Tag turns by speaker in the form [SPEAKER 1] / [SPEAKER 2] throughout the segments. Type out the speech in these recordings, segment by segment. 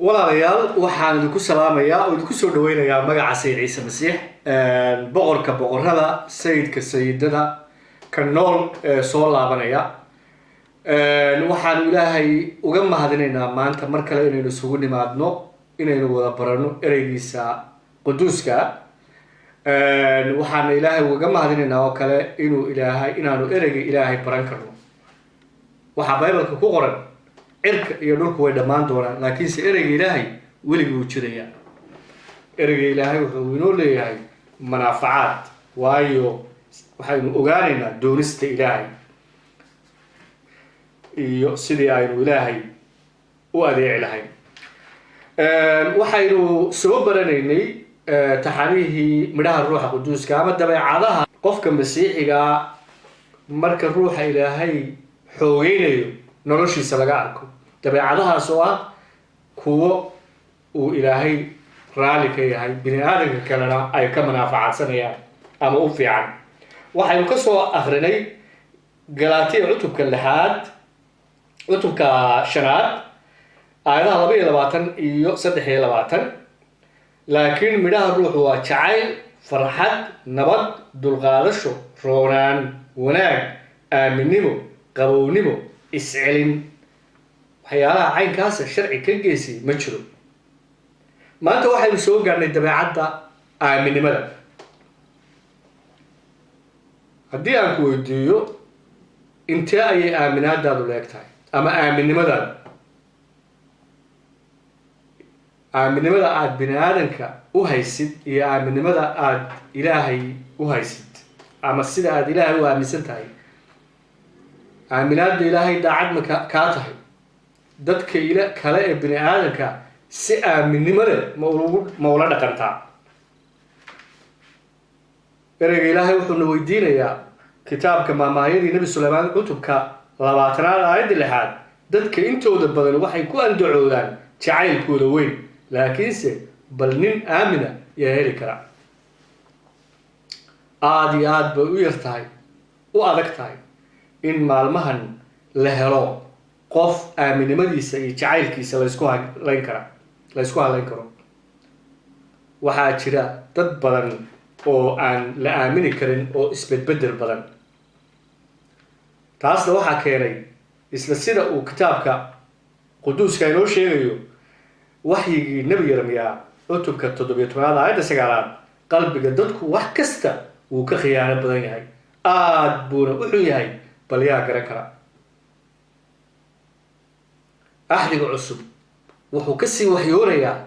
[SPEAKER 1] walaalayaal waxaan idinku salaamayaa oo idinku soo dhaweynayaa magaca Sayid Ciise Masiix boqorka boqorada sayidka sayidada ka nool soo laabanaya waxaan ilaahay uga mahadinaynaa maanta mar kale inaynu isugu nimaadno inaynu wada barano ereygiisa quduuska waxaan ilaahay uga mahadinaynaa oo kale inaanu ereyga ilaahay baran karno waxa Bible-ka ku qoran cirka iyo dhulku way dhamaan doonaan laakiin ereyga ilaahay weliga uu jiraya ereyga ilaahay wuxuu inoo leeyahay manaafacaad waayo waxaynu ogaanaynaa doonista ilaahay iyo sidii aynu ilaahay u adeeci lahayn waxaynu soo baranaynay taxanihii midhaha ruuxa quduuska ama dabeecadaha qofka masiixiga marka ruuxa ilaahay xoogeynayo noloshiisa laga arko dabeecadahaas oo ah kuwo uu ilaahay raali ka yahay bini aadamka kalena ay ka manaafacaadsanayaan ama u fiican waxaynu ka soo akhrinay Galaatiya cutubka 6 cutubka 5 aayadaha 22 iyo 23 laakiin midhaha ruuxu waa jacayl farxad nabad dulqaadasho roonaan wanaag aaminimo qabownimo iscelin waxyaalaha caynkaas sharci ka geesi ma jiro maanta waxaynu soo gaarnay dabeecadda aaminimada haddii aan ku weydiiyo intee ayay aaminaadaadu leegtahay ama aaminimadaada aad bini aadanka u haysid iyo aaminimada aad ilaahay u haysid ama sida aad ilaahay u aaminsan tahay aaminaadda ilaahay daacad ma kaa tahay dadka kale ee bini aadanka si aaminimo leh ma ula dhaqantaa ereyga ilaahay wuxuuna weydiinayaa kitaabka maamaayadii nebi Suleymaan cutubka 20 aayadda 6 dadka intooda badan waxay ku andacoodaan jacaylkooda weyn laakiinse bal nin aamina yaa heli kara aad iyo aad bay u yartahay u adag tahay in maalmahan la helo qof aaminimadiisa iyo jacaylkiisa la isku halayn karo waxaa jira dad badan oo aan la aamini karin oo isbedbedel badan taasna waxaa keenay isla sida uu kitaabka quduuska inoo sheegayo waxyigii nebi Yeremiya cutubka 17 aayadda 9 qalbiga dadku wax kasta wuu ka khiyaano badan yahay aad buuna u xun yahay bal yaa garan kara ahdiga cusub wuxuu ka sii waxyoonayaa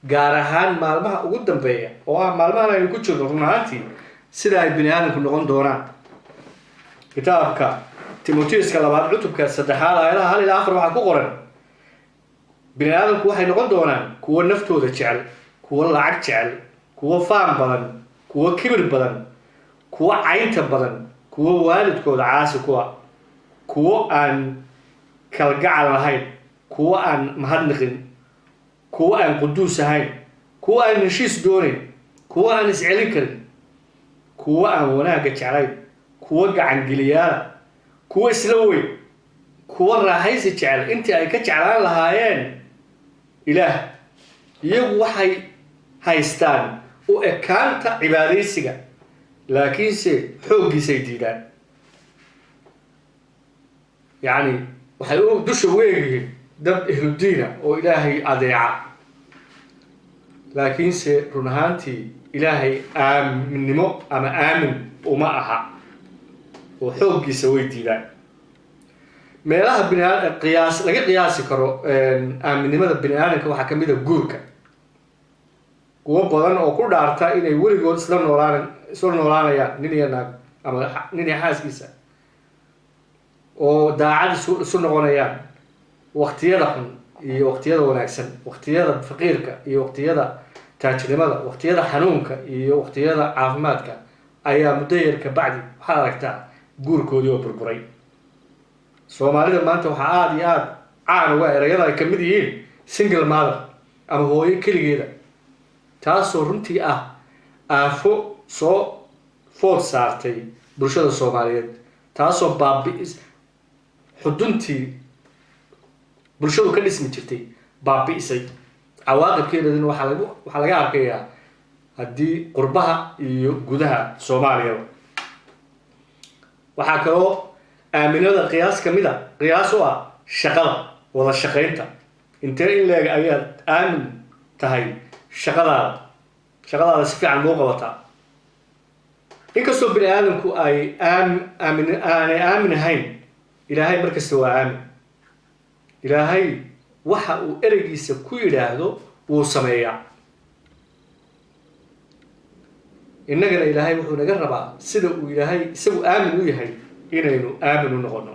[SPEAKER 1] gaar ahaan maalmaha ugu dambeeya oo ah maalmahan aynu ku jirno run ahaantii sida ay bini aadamku noqon doonaan kitaabka Timotheeska 2 cutubka 3 aayadaha 1 ilaa 4 waxaa ku qoran bini aadamku waxay noqon doonaan kuwo naftooda jecel kuwo lacag jecel kuwo faan badan kuwo kibir badan kuwo caynta badan kuwo waalidkooda caasi kuwo aan kalgacal lahayn kuwo aan mahadnaqin kuwo aan quduus ahayn kuwo aan heshiis doonayn kuwo aan iscelin karin kuwo aan wanaagga jeclayn kuwo gacan geliyaala kuwo isla weyn kuwo raaxaysi jecel intii ay ka jeclaan lahaayeen ilaah iyagu waxay haystaan u ekaanta cibaadaysiga laakiinse xooggiisay diidaan yacni waxay u dusha weegihiin dad ehludiina oo ilaahay adeeca laakiinse run ahaantii ilaahay aaminimo ama aamin uma aha oo xooggiisa way diidaan meelaha laga qiyaasi karo aaminimada bini aadamka waxaa ka mid ah guurka kuwo badan oo ku dhaarta inay weligood isla noolaanayaan nin iyo naag ama nin iyo xaaskiisa oo daacad isu noqonayaan waqtiyada xun iyo waqtiyada wanaagsan waqtiyada faqiirka iyo waqtiyada taajirnimada waqtiyada xanuunka iyo waqtiyada caafimaadka ayaa muddo yar ka bacdi waxaad aragtaa guurkoodii oo burburay Soomaalida maanta waxaa aad iyo aad caan uga erayada ay ka mid yihiin single mother ama hooyo keligeeda taasoo runtii ah aafo soo food saartay bulshada Soomaaliyeed taasoo xuduntii bulshadu ka dhismi jirtay baabi'isay cawaaqibkeedana waxaa laga arkayaa haddii qurbaha iyo gudaha Soomaaliya. waxaa kaloo aaminada qiyaas u ah shaqada wada shaqaynta. intee in leeg ayaad aamin tahay shaqadaada si fiican loo qabataa. inkastoo bini aadamku aanay aamin ahayn, ilaahay markasta waa aamin. ilaahay waxa uu ereygiisa ku yidhaahdo wuu sameeyaa. innagana ilaahay wuxuu naga rabaa sida uu ilaahay isagu aamin u yahay inaynu aamin u noqono.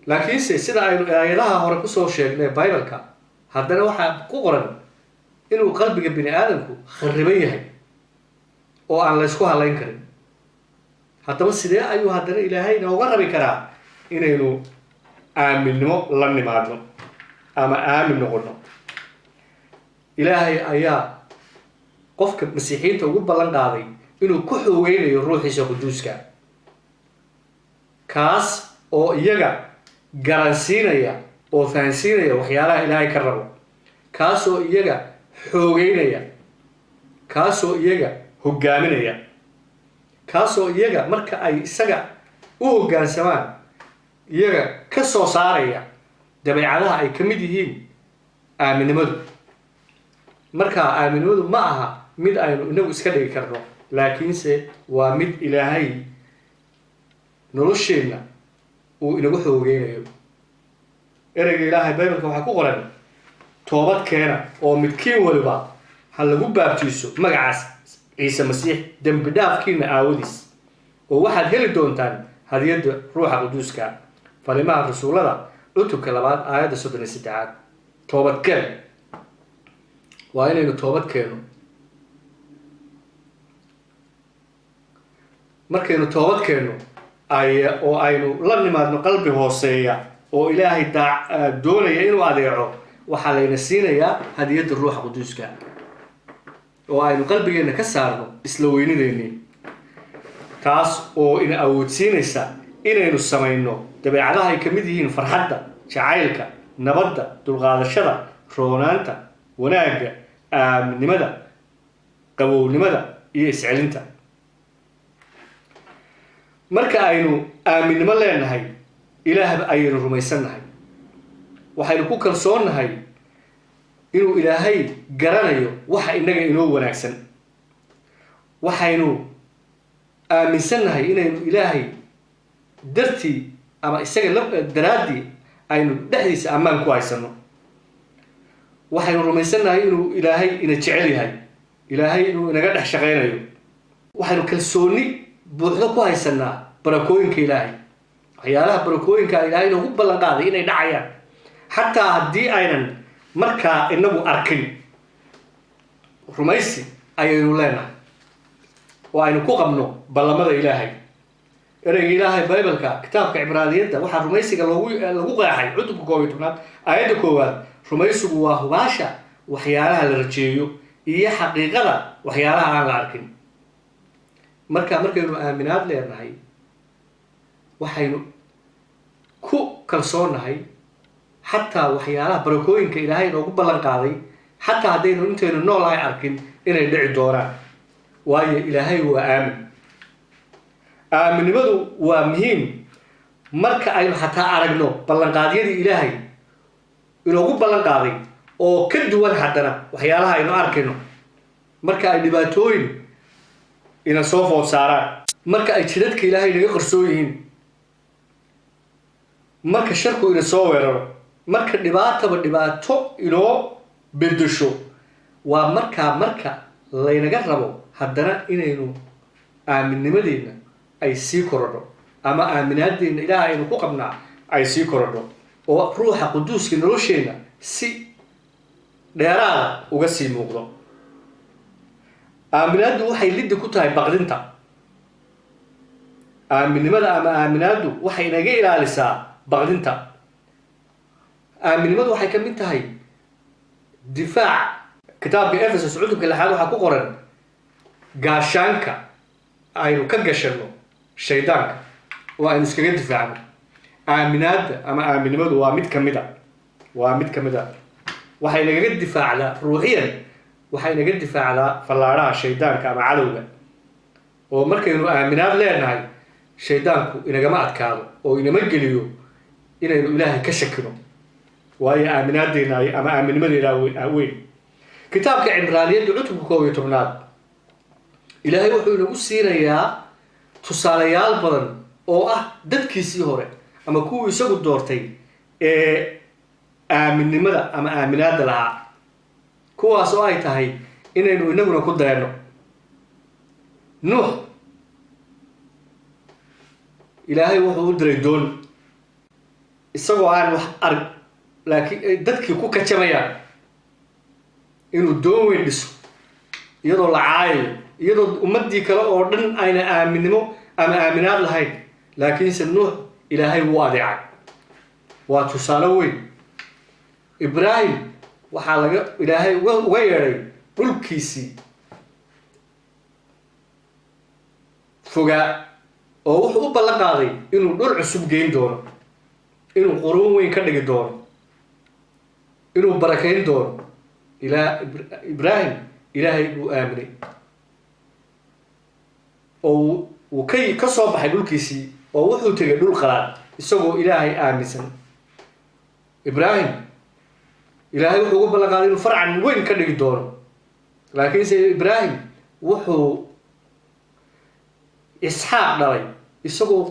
[SPEAKER 1] laakiinse sida aynu aayadaha hore kusoo sheegnay Bible-ka, haddana waxaa ku qoran inuu qalbiga bini aadamku khariban yahay oo aan la isku halayn karin. haddaba sidee ayuu haddana ilaahay nooga rabi karaa inaynu aaminnimo la nimaadno ama aamin noqono? ilaahay ayaa qofka masiixiinta ugu ballan qaaday inuu ku xoogeynayo ruuxiisa quduuska, kaas oo iyaga garansiinaya oo fahansiinaya waxyaalaha ilaahay ka rabo, kaasoo iyaga xoogeynaya, kaasoo iyaga hogaaminaya, kaasoo iyaga marka ay isaga u hoggaansamaan iyaga ka soo saaraya dabeecadaha ay ka mid yihiin aaminimadu. markaa aaminimadu ma aha mid aynu inagu iska dhigi karno, laakiinse waa mid ilaahay nolosheenna uu inagu xoogeynayo. ereyga ilaahay Bible-ka waxaa ku qoran toobad keena oo midkiin waliba ha lagu baabtiiso magacaas ciise masiix dembi dhaafkiina aawadiis, oo waxaad heli doontaan hadiyadda ruuxa quduuska. falimaha rasuulada cutubka 2 aayadda 33. toobad keen waa inaynu toobad keeno. markaynu toobad keeno oo aynu la nimaadno qalbi hooseeya oo ilaahay doonaya inuu adeeco, waxaa layna siinayaa hadiyadda ruuxa quduuska oo aynu qalbigeenna ka saarno isla weynideennii, taas oo ina awoodsiinaysa inaynu samayno dabeecadaha ay ka mid yihiin farxadda, jacaylka, nabadda, dulqaadashada, roonaanta, wanaagga, aaminnimada, qabownimada iyo iscelinta. marka aynu aaminnimo leenahay, ilaah ayaynu rumaysannahay. waxaynu ku kalsoonnahay inuu ilaahay garanayo waxa inaga inoo wanaagsan. waxaynu aaminsannahay inaynu ilaahay dartii ama isaga daraaddii aynu dhexdiisa ammaan ku haysano. waxaynu rumaysannahay inuu ilaahay ina jecel yahay, ilaahay inuu inaga dhex shaqaynayo. waxaynu kalsooni buuxdo ku haysanaa barakooyinka ilaahay, waxyaalaha barakooyinka ilaahay inoogu ballan qaaday inay dhacayaan, xataa haddii aynan markaa inagu arkin. rumaysi ayaynu leenahay oo aynu ku qabno ballamada ilaahay. ereyga ilaahay Bible-ka kitaabka Cibraaniyadda waxaa rumaysiga lagu qeexay cutubka 11 aayadda 1. rumaysigu waa hubaasha waxyaalaha la rajeeyo iyo xaqiiqada waxyaalaha aan la arkin. markaynu aaminaad leenahay, waxaynu ku kalsoonahay xataa waxyaalaha barakooyinka ilaahay noogu ballan qaaday, xataa haddaynu intaynu noolahay arkin inay dhici doonaan, waayo ilaahay waa aamin. aaminimadu waa muhiim marka aynu xataa aragno ballanqaadyadii ilaahay inoogu ballan qaaday oo ka duwan haddana waxyaalaha aynu arkayno. marka ay dhibaatooyin ina soo food saaraan, marka ay jidadka ilaahay naga qarsoon yihiin, marka sharku ina soo weeraro, marka dhibaato inoo bedesho, waa marka laynaga rabo haddana inaynu aaminnimadeenna ay sii korodho, ama aaminaadeenna ilaah aynu ku qabnaa ay sii korodho, oo ruuxa quduuska nolosheenna si dheeraada uga sii muuqdo. aaminaaddu waxay liddi ku tahay baqdinta. aaminnimada ama aaminaaddu waxay naga ilaalisaa baqdinta. aaminnimadu waxay ka mid tahay difaac. kitaabka Efesos cutubka 6 waxaa ku qoran gaashaanka aynu ka gashanno shaydaanka oo aynu iskaga difaacno. aaminaadda ama aaminnimadu waa mid ka mid a waxay nagaga difaacdaa ruuxiyan waxay naga difaacdaa fallaadhaha shaydaanka ama cadowga oo markaynu aaminaad leenahay shaydaanku inagama adkaado oo inama geliyo inaynu ilaahay ka shakino waayo aaminaadeena ama aaminimadeena weyn kitaabka Cibraaniyada cutubka 11 ilaahay wuxuu inagu siinayaa tusaalayaal badan oo ah dadkiisii hore ama kuwii isagu doortay ee aaminimada ama aaminaada lahaa kuwaas oo ay tahay inaynu inaguna ku dayano Nuux ilaahay wuxuu u diray doon isagoo aan wax arag laakiin dadkii ku kacamayaan inuu doon weyn dhiso iyadoo la caayo iyadoo ummadii kale oo dhan ayna aaminimo ama aaminaad lahayn laakiinse Nuux ilaahay wuu adeecay waa tusaale weyn Ibraahim waxaa laga ilaahay uga yeeray dhulkiisii fogaa oo wuxuu u ballan qaaday inuu dhul cusub geyn doono inuu quruun weyn ka dhigi doono inuu barakeyn doono Ibraahim ilaahay uu aaminay oo uu ka soo baxay dhulkiisii oo wuxuu tagay dhul qalaad isagoo ilaahay aaminsan Ibraahim ilaahay wuxuu ugu ballan qaaday inuu farcan weyn ka dhigi doono laakiinse Ibraahim wuxuu Isxaaq dhalay isagoo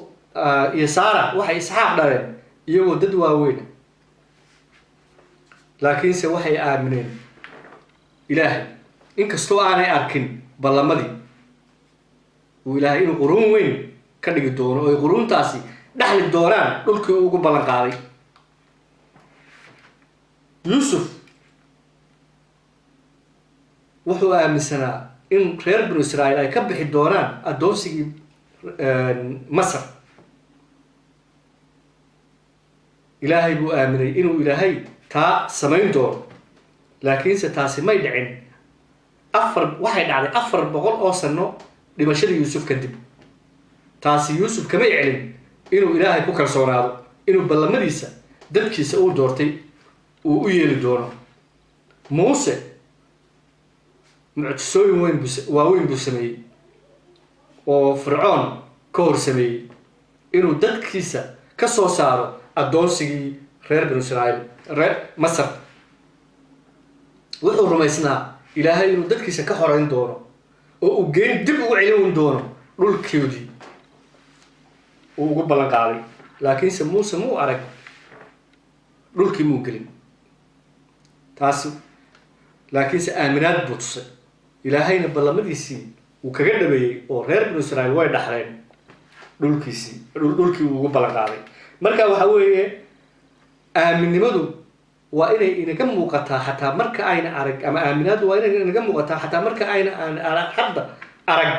[SPEAKER 1] iyo Saara waxay Isxaaq dhaleen iyagoo dad waaweyn laakiinse waxay aamineen ilaahay inkastoo aanay arkin ballamadii uu ilaahay inuu quruun weyn ka dhigi doono oo quruuntaasi dhaxli doonaan dhulkii uu ugu ballan qaaday Yusuf wuxuu aaminsanaa in reer banu Israa'iil ay ka bixi doonaan adoonsigii Masar ilaahay buu aaminay inuu ilaahay taa samayn doono laakiinse taasi may dhicin waxay dhacday 400 oo sano dhimashadii Yusuf kadib taasi Yusuf kama celin inuu ilaahay ku kalsoonaado inuu ballamadiisa dadkiisa uu doortay uu u yeeli doono Muuse mucjisooyin weyn buu sameeyey oo Fircoon ka hor sameeyey inuu dadkiisa ka soo saaro adoonsigii reer banu Israa'iil reer Masar wuxuu rumaysnaa ilaahay inuu dadkiisa ka xoreyn doono oo uu dib ugu celin doono dhulkoodii uu ugu ballan qaaday laakiinse Muuse muu arag dhulkii muu gelin taasi laakiinse aaminaad buu tusay ilaahayna ballamadiisii uu kaga dhabeeyay oo reer banu Israa'iil way dhaxleen dhulkii uu ugu ballan qaaday marka waxa weeye aaminimadu waa inay inaga muuqataa xataa marka ayna arag ama aaminaadu waa inay inaga muuqataa xataa marka ayna hadda arag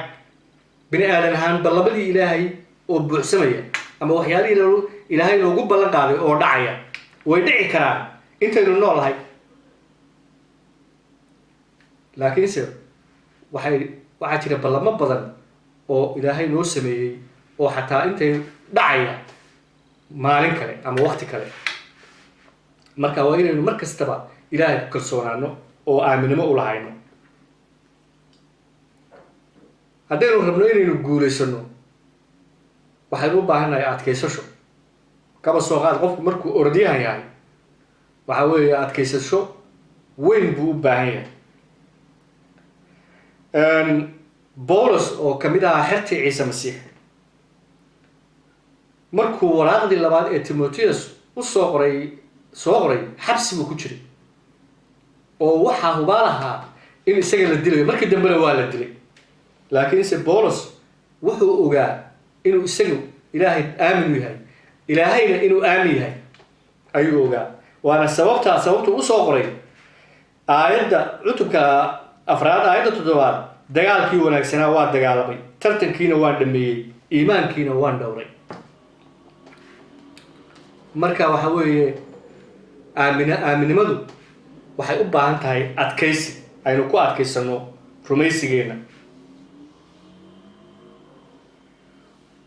[SPEAKER 1] bini aadan ahaan ballamadii ilaahay oo buuxsamaya ama waxyaalihii ilaahay loogu ballan qaaday oo dhacaya way dhici karaan intaynu noolahay laakiinse waxaa jira ballamo badan oo ilaahay noo sameeyey oo xataa intay dhacaya maalin kale ama waqti kale marka waa inaynu mar kastaba ilaahay ku kalsoonaano oo aaminimo u lahayno haddaynu rabno inaynu guulaysano waxaynu u baahannahay adkaysasho kaba soo qaad qofku markuu orodyahan yahay waxa weeye adkaysasho weyn buu u baahan yahay Boolos oo kamid ah xertii Ciise Masiix markuu waraaqdii labaad ee Timotheus u soo qoray xabsi buu ku jiray oo waxa hubaalaha in isaga la dilay markii dambena waa la dilay laakiinse Boolos wuxuu ogaa inuu isagu ilaahay aamin yahay ilaahayna inuu aamin yahay ayuu ogaa waana sababtu u soo qoray aayadda cutubka afraad aayadda 7 dagaalkii wanaagsanaa waa dagaalamay tartankiina waan dhameeyay iimaankiina waan dhowray marka waxa weeye aaminimadu waxay u baahan tahay adkaysi aynu ku adkaysano rumaysigeena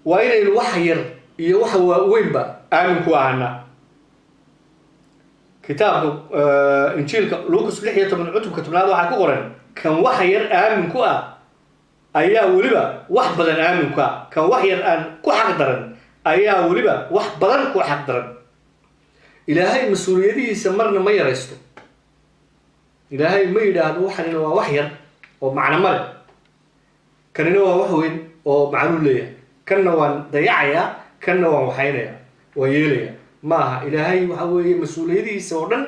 [SPEAKER 1] waa inaynu wax yar iyo wax weynba aamin ku ahna kitaabka injiilka Luukas 16 cutubka 10 waxa ku qoran kan wax yar aamin ku ah ayaa waliba wax badan aamin ku ah kan wax yar aan ku xaq daran ayaa waliba wax badan ku xaq daran ilaahay mas'uuliyadiisa marna ma yaraysto ilaahay ma yiraahdo waxan waa wax yar oo macna ma leh kanina waa wax weyn oo macno leeyahay kanna waan dayacaya kanna waan waxaynaya waa yeelaya maaha ilaahay waxa weeye mas'uuliyadiisa oo dhan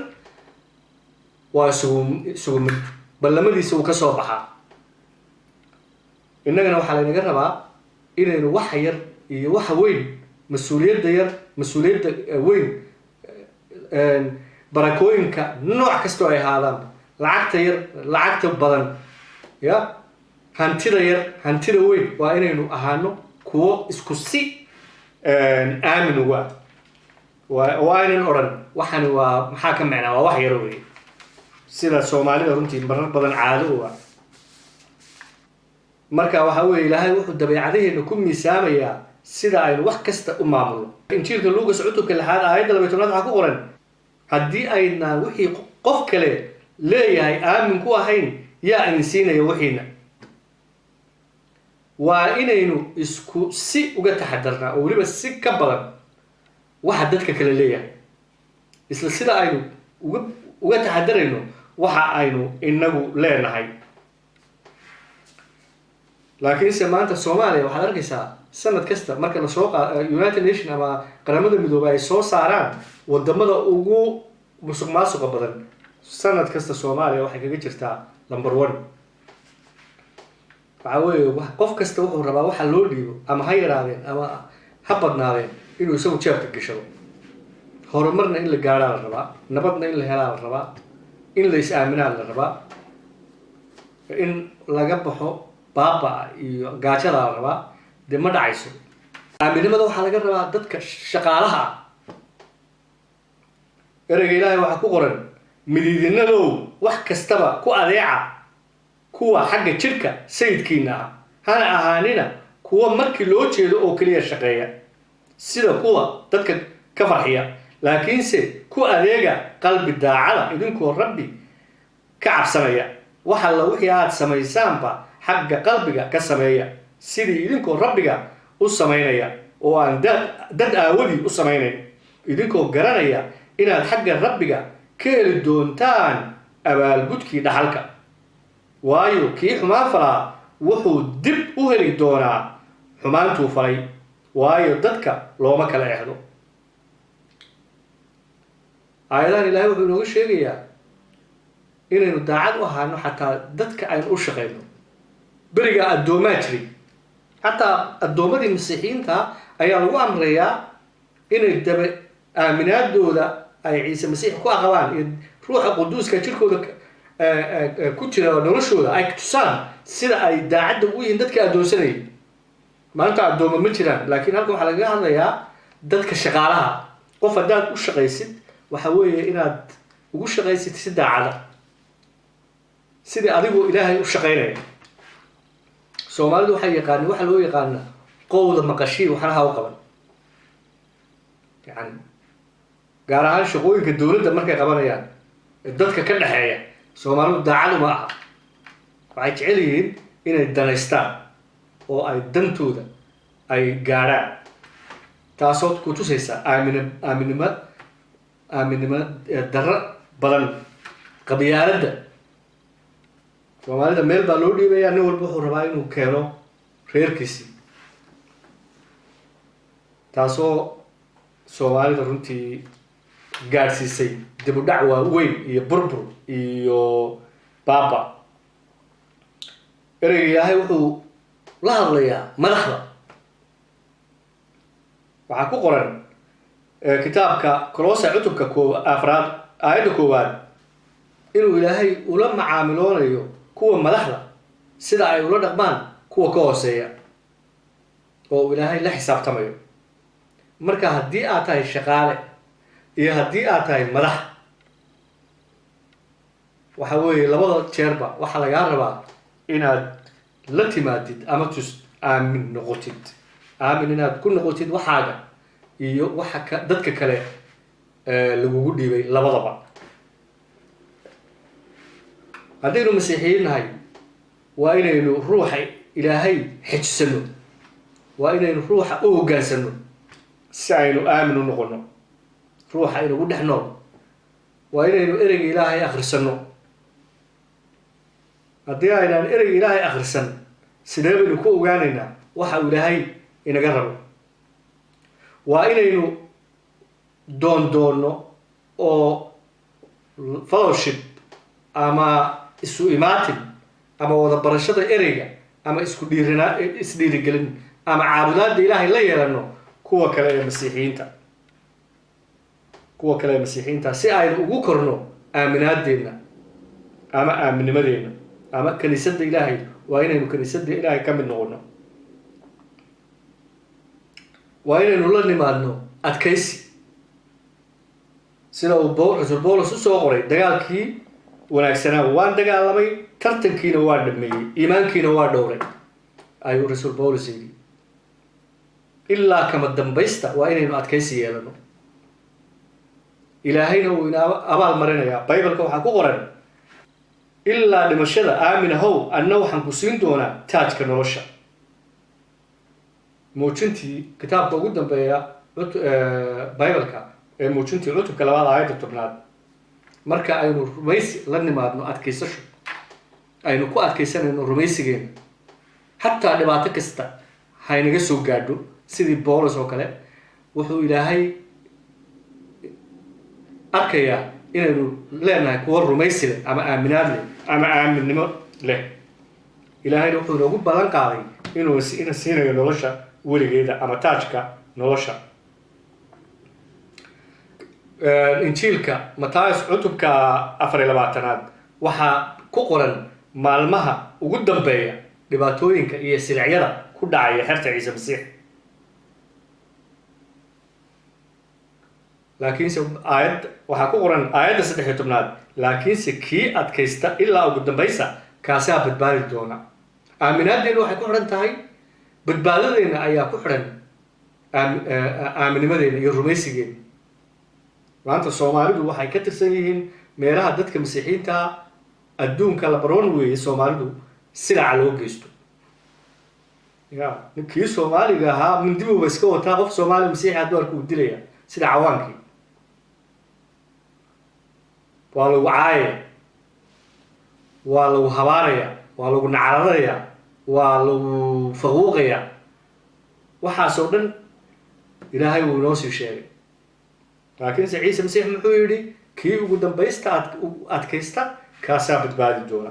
[SPEAKER 1] waa sugu ballamadiisa uu ka soo baxaa innagana waxa la inaga rabaa inaynu wax yar iyo wax weyn mas'uuliyadda yar mas'uuliyadda weyn barakooyinka nooc kasta ay ahaadaan lacagta yar lacagta badan ya hantida yar hantida weyn waa inaynu ahaano kuwo isku si aamin uga waa inaan oran waxani waa maxaa ka macnaa waa wax yar weey sida Soomaalida runtii marar badan caado u ah marka waxa weey Ilaahay wuxuu dabeecadaheena ku miisaamaya sida ay wax kasta u maamulo injiilka Luukas cutubka 6 aayadda 12 waxa ku qoran haddii ayna wixii qof kale leeyahay aamin ku ahayn yaa insiinaya wixiina waa inaynu isku si uga taxadarnaa oo waliba si ka badan waxa dadka kale leeyahay isla sida aynu uga taxadarayno waxa aynu inagu leenahay laakiin maanta Soomaaliya waxa arkaysaa sanad kasta marka la soo United Nations ama qaramada midoobay ay soo saaraan wadamada ugu musuqmaasuqa badan sanad kasta Soomaaliya waxay kaga jirtaa number 1 waxa weeye qof kasta wuxuu rabaa waxa loo dhiibo ama ha yaraadeen ama ha badnaadeen inuu isagu jeebka gashado horumarna in la gaaro la rabaa nabadna in la helo la rabaa in la is aaminaa la rabaa in laga baxo baaba iyo gaajada la rabaa de ma dhacayso aaminimada waxa laga rabaa dadka shaqaalaha erayga Ilaahay waxa ku qoran mididinadu wax kastaba ku adeeca kuwa xagga jirka sayidkiina hana ahaanina kuwa markii loo jeedo oo kaliya shaqeeya sida kuwa dadka ka farxiya laakiinse ku adeega qalbi daacada idinkoo rabbi ka cabsanaya waxa la wixii aad samaysaanba xagga qalbiga ka sameeya sidii idinkoo rabbiga u sameynaya oo aan dad aawadi u sameynayn idinkoo garanaya inaad xagga rabbiga ka heli doontaan abaalgudkii dhaxalka waayo kii xumaan falaa wuxuu dib u heli doonaa xumaantuu falay waayo dadka looma kala eexdo aayadahan Ilaahay wuxuu inoogu sheegayaa inaynu daacad u ahaano xataa dadka aynu u shaqeyno beriga addoomaa jiray xataa addoomadii masiixiyiinta ayaa lagu amrayaa inay daba aaminaadooda ay Ciise Masiix ku aqbaan iyo ruuxa quduuska jirkooda ku jira noloshooda ay tusaan sida ay daacad u yihiin dadka addoonsanay maanta addooma ma jiraan laakiin halka waxa laga hadlayaa dadka shaqaalaha qof hadaad u shaqaysid waxa weeye inaad ugu shaqaysid si daacad sidii adigu Ilaahay u shaqeynay Soomaalidu waxay yaqaan waxa loo yaqaan qowda maqashii waxana ha u qaban yani gaar ahaan shaqooyinka dawladda markay qabanayaan dadka ka dhaxeeya Soomaalidu daacad ma aha waxay jecel yihiin inay danaystaan oo ay dantooda ay gaaraan taasoo ku tusaysa aaminima darra badan qabyaaladda Soomaalida meel baa loo dhiibaya nin walba wuxuu rabaa inuu keeno reerkiisii taasoo Soomaalida runtii gaarsiisay dib u dhac weyn iyo burbur iyo baaba erayga Ilaahay wuxuu la hadlayaa madaxda waxa ku qoran kitaabka Kolose cutubka 4 aayadda 1 inuu Ilaahay ula macaamiloonayo kuwa madaxda sida ay ula dhaqmaan kuwa ka hooseeya oo Ilaahay la xisaabtamayo marka haddii aad tahay shaqaale iyo haddii aad tahay madax waxa weeye labada jeerba waxa laga rabaa inaad la timaadid ama aamin noqotid aamin inaad ku noqotid waxaaga iyo waxa dadka kale lagugu dhiibay labadaba haddaynu masiixiyiin nahay waa inaynu ruuxa ilaahay xejisano, waa inaynu ruuxa u hoggaansano si aynu aamin u noqono. ruuxa inagu dhex nool waa inaynu ereyga ilaahay akhrisano. haddii aynaan ereyga ilaahay akhrisan sidee baynu ku ogaanaynaa waxa uu ilaahay inaga rabo? waa inaynu doondoonno oo fellowship ama isu imaatin ama wada barashada ereyga ama isdhiirigelin ama caabudaadda ilaahay la yeelano kuwa kale ee masiixiyiinta si aynu ugu korno aaminaadeenna ama aaminnimadeenna ama kaniisadda ilaahay. waa inaynu kaniisadda ilaahay ka mid noqono. waa inaynu la nimaadno adkaysi sida uu rasuul bawlos usoo qoray, dagaalkii wanaagsanaa waan dagaalamay, tartankiina waa dhameeyey, iimaankiina waa dhowray ayuu rasuul bawlos yidhi. ilaa kama dambaysta waa inaynu adkaysi yeelano. ilaahayna wuu ina abaal marinayaa. bibaleka waxaa ku qoran ilaa dhimashada aamin ahow, anna waxaan ku siin doonaa taajka nolosha. muujintii kitaabka ugu dambeeya bibaleka ee muujintii cutubka 2 aayadda 10 marka aynu rumaysi la nimaadno adkaysasho, aynu ku adkaysanayno rumaysigeena xataa dhibaato kasta haynaga soo gaadho. sidii bawlos oo kale wuxuu ilaahay arkayaa inaynu leenahay kuwa rumaysi leh ama aaminaad leh ama aaminnimo leh. ilaahayna wuxuu inoogu ballan qaaday ina siinayo nolosha weligeeda ama taajka nolosha. injiilka Matayos cutubka 24 waxaa ku qoran maalmaha ugu dambeeya dhibaatooyinka iyo silicyada ku dhacaya xerta ciise masiix. laakiinse waxaa ku qoran aayadda 13 laakiinse kii adkaysta ilaa ugu dambaysa kaasaa badbaadi doona. aaminaadeenna waxay ku xidhan tahay badbaadadeenna ayaa ku xidhan aaminnimadeena iyo rumaysigeena. maanta soomaalidu waxay ka tirsan yihiin meelaha dadka masiixiyiinta adduunka la baroon weeye soomaalidu silaca loo geysto. kii soomaaliga ahaa mindibuba iska wataa, qof soomaali masiixi hadduu arku u dilaya sida cawaankii. waa lagu caayaya, waa lagu habaaraya, waa lagu nacaradaya, waa lagu faquuqaya. waxaasoo dhan ilaahay wuu inoo sii sheegay. laakiinse ciise masiix muxuu yidhi kii ugu dambaysta adkaysta kaasaa badbaadi doona.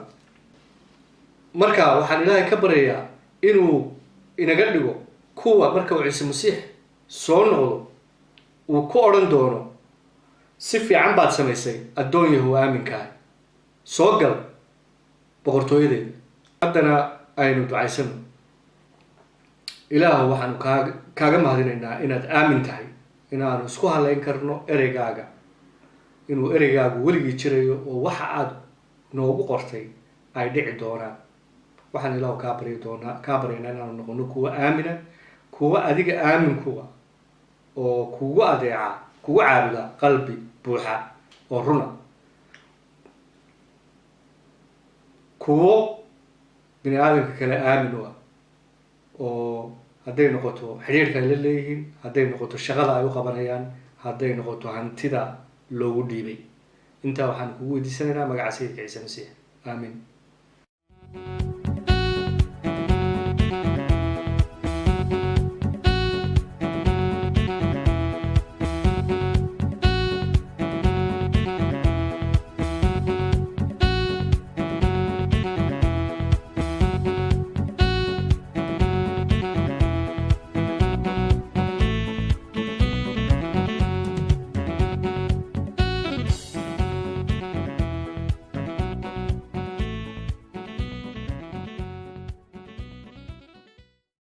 [SPEAKER 1] marka waxaan ilaahay ka baryayaa inuu inaga dhigo kuwa marka uu ciise masiix soo noqdo uu ku odhan doono si fiican baad samaysay addoon yahow aaminkaah, soo gal boqortooyadeeda. haddana aynu ducaysano. ilaahu waxaanu kaaga mahadinaynaa inaad aamin tahay, inaanu isku halayn karno ereygaaga, inuu ereygaagu weligii jirayo oo waxa aad noogu qortay ay dhici doonaan. waxaan ilaahu kaa baryaynaa inaanu noqono kuwa aamina, kuwa adiga aamin kuwa oo kugu adeeca, kugu caabuda qalbi buuxa oo runa, kuwo bini aadamka kale aamin u ah oo hadday noqoto xiriirka ay la leeyihiin, hadday noqoto shaqada ay u qabanayaan, hadday noqoto hantida loogu dhiibay. intaa waxaan kugu weydiisanaynaa magaca sayidka ciise masiix. aamin.